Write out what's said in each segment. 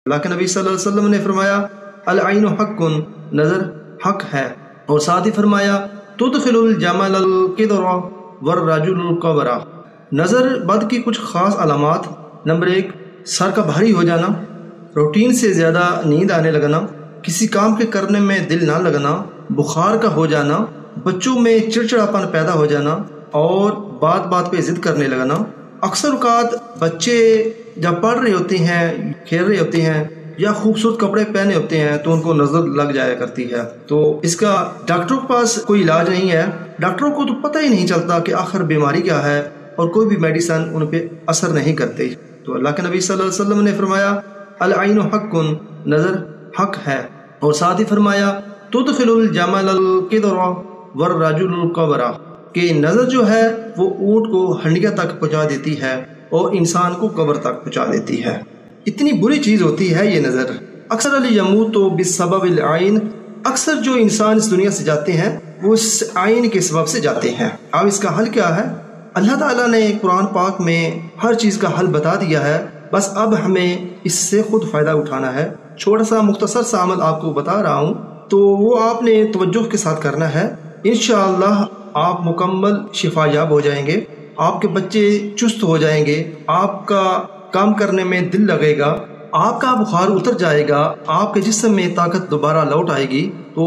اللہ کے नबी सल्लल्लाहु अलैहि वसल्लम ने फरमाया अल आइनु हक्कुन, नज़र हक है। और साथ ही फरमाया तुदखिलुल जमलल किदरा वर्रजुलुल कबरा, नज़र बद की कुछ ख़ास अलामात। नंबर 1, सर का भारी हो जाना, रूटीन से ज़्यादा नींद आने लगना, किसी काम के करने में दिल ना लगना, बुखार का हो जाना, बच्चों में चिड़चिड़ापन पैदा हो जाना और बात बात पे ज़िद करने लगना। अक्सर औक़ात बच्चे जब पढ़ रहे होते हैं, खेल रहे होते हैं या खूबसूरत कपड़े पहने होते हैं तो उनको नज़र लग जाया करती है। तो इसका डॉक्टरों के पास कोई इलाज नहीं है। डॉक्टरों को तो पता ही नहीं चलता कि आखिर बीमारी क्या है और कोई भी मेडिसिन उन पे असर नहीं करती। तो अल्लाह के नबी सल्लल्लाहु अलैहि वसल्लम ने फरमाया अल आइनु हक्कुन, नज़र हक है। और साथ ही फरमाया तुदखिलुल जमलल किदरा वर्रजुलुल कबरा, कि नज़र जो है वो ऊँट को हंडिया तक पहुँचा देती है और इंसान को कब्र तक पहुँचा देती है। इतनी बुरी चीज़ होती है ये नज़र। अक्सर अली यमूतु बिस्सबबिल आइन, अक्सर जो इंसान इस दुनिया से जाते हैं वो इस आइन के सबब से जाते हैं। अब इसका हल क्या है? अल्लाह ताला ने कुरान पाक में हर चीज़ का हल बता दिया है, बस अब हमें इससे खुद फ़ायदा उठाना है। छोटा सा मुख्तसर सा अमल आपको बता रहा हूँ, तो वो आपने तवज्जो के साथ करना है। इंशाअल्लाह आप मुकम्मल शिफायाब हो जाएंगे, आपके बच्चे चुस्त हो जाएंगे, आपका काम करने में दिल लगेगा, आपका बुखार उतर जाएगा, आपके जिस्म में ताकत दोबारा लौट आएगी। तो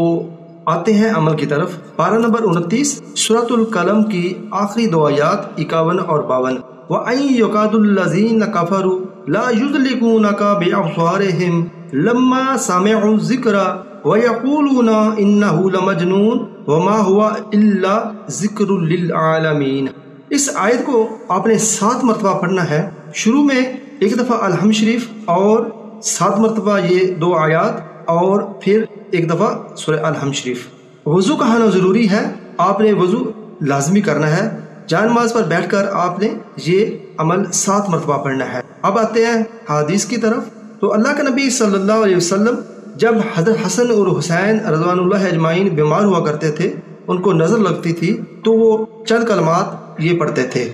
आते हैं अमल की तरफ। पारा नंबर 29 सूरतुल कलम की आखिरी 2 आयात 51 और 52। वअन यकादुल्लज़ीना कफ़रू ला युज़लिकूनका बिअब्सारिहिम लम्मा समिअु ज़िक्रा वयक़ूलूना इन्नहु लमजनून वमा हुवा इल्ला ज़िक्रुल लिल आलमीन। इस आयत को आपने 7 मरतबा पढ़ना है। शुरू में एक दफ़ा अलहम शरीफ और 7 मरतबा ये 2 आयात और फिर एक दफ़ा सूरह अलहम शरीफ। वज़ू का होना ज़रूरी है, आपने वज़ू लाजमी करना है। जानमाज़ पर बैठकर आपने ये अमल 7 मरतबा पढ़ना है। अब आते हैं हदीस की तरफ। तो अल्लाह के नबी सल्लल्लाहु अलैहि वसल्लम जब हज़रत हसन और हुसैन रज़वानुल्लाह अजमाइन बीमार हुआ करते थे, उनको नज़र लगती थी, तो वो चंद कलमात ये पढ़ते थे,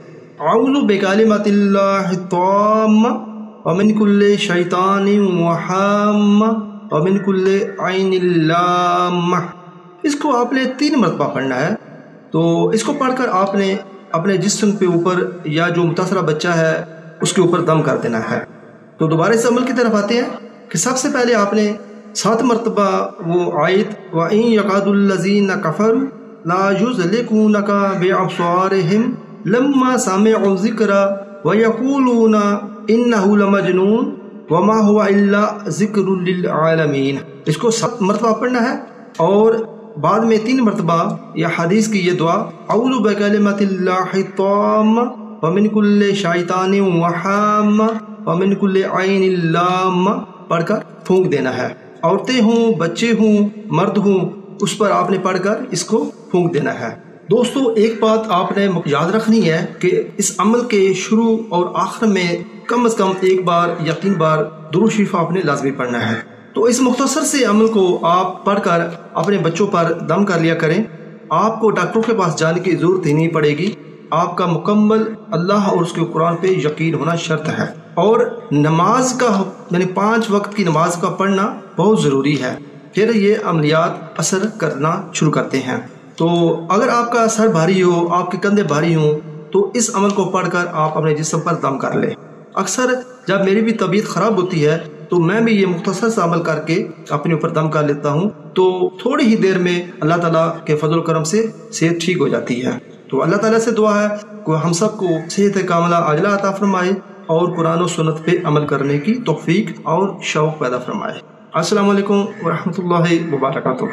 अऊज़ु बिकलिमातिल्लाहि ताम्मा व मिन कुल्लि शैतानिन व हाम्मा व मिन कुल्लि ऐनिन लाम्मा। इसको आपने 3 मरतबा पढ़ना है। तो इसको पढ़कर आपने अपने जिस्म पे ऊपर या जो मुतासरा बच्चा है उसके ऊपर दम कर देना है। तो दोबारा इस अमल की तरफ आते हैं कि सबसे पहले आपने 7 मरतबा वो आयत वइन यकादुल्लज़ीना कफ़रू ला युज़लिकूनका बिअब्सारिहिम लम्मा समिअु ज़िक्रा वयक़ूलूना इन्नहु लमजनून वमा हुवा इल्ला ज़िक्रुल लिल आलमीन। इसको 7 मरतबा पढ़ना है और बाद में 3 मरतबा या हदीस की ये दुआ अऊज़ु बिकलिमातिल्लाहि ताम्मा व मिन कुल्लि शैतानिन व हाम्मा व मिन कुल्लि ऐनिन लाम्मा पढ़कर फूंक देना है। औरतें हों, बच्चे हों, मर्द हों, उस पर आपने पढ़कर इसको फूंक देना है। दोस्तों, एक बात आपने याद रखनी है कि इस अमल के शुरू और आखिर में कम से कम 1 बार या 3 बार दुरूद शरीफ आपने लाजमी पढ़ना है। तो इस मुख्तसर से अमल को आप पढ़कर अपने बच्चों पर दम कर लिया करें। आपको डॉक्टरों के पास जाने की ज़रूरत ही नहीं पड़ेगी। आपका मुकम्मल अल्लाह और उसके कुरान पे यकीन होना शर्त है। और नमाज का यानी 5 वक्त की नमाज का पढ़ना बहुत ज़रूरी है, फिर ये अमलियात असर करना शुरू करते हैं। तो अगर आपका सर भारी हो, आपके कंधे भारी हों, तो इस अमल को पढ़कर आप अपने जिस्म पर दम कर लें। अक्सर जब मेरी भी तबीयत ख़राब होती है तो मैं भी ये मुख्तसर सा अमल करके अपने ऊपर दम कर लेता हूँ, तो थोड़ी ही देर में अल्लाह ताला के फजल करम से सेहत ठीक हो जाती है। तो अल्लाह ताला से दुआ है कि हम सबको सेहत कामिला आजिला अता फरमाए और कुरान और सुन्नत पे अमल करने की तौफीक और शौक़ पैदा फरमाए। अस्सलामु अलैकुम व रहमतुल्लाहि व बरकातुहू।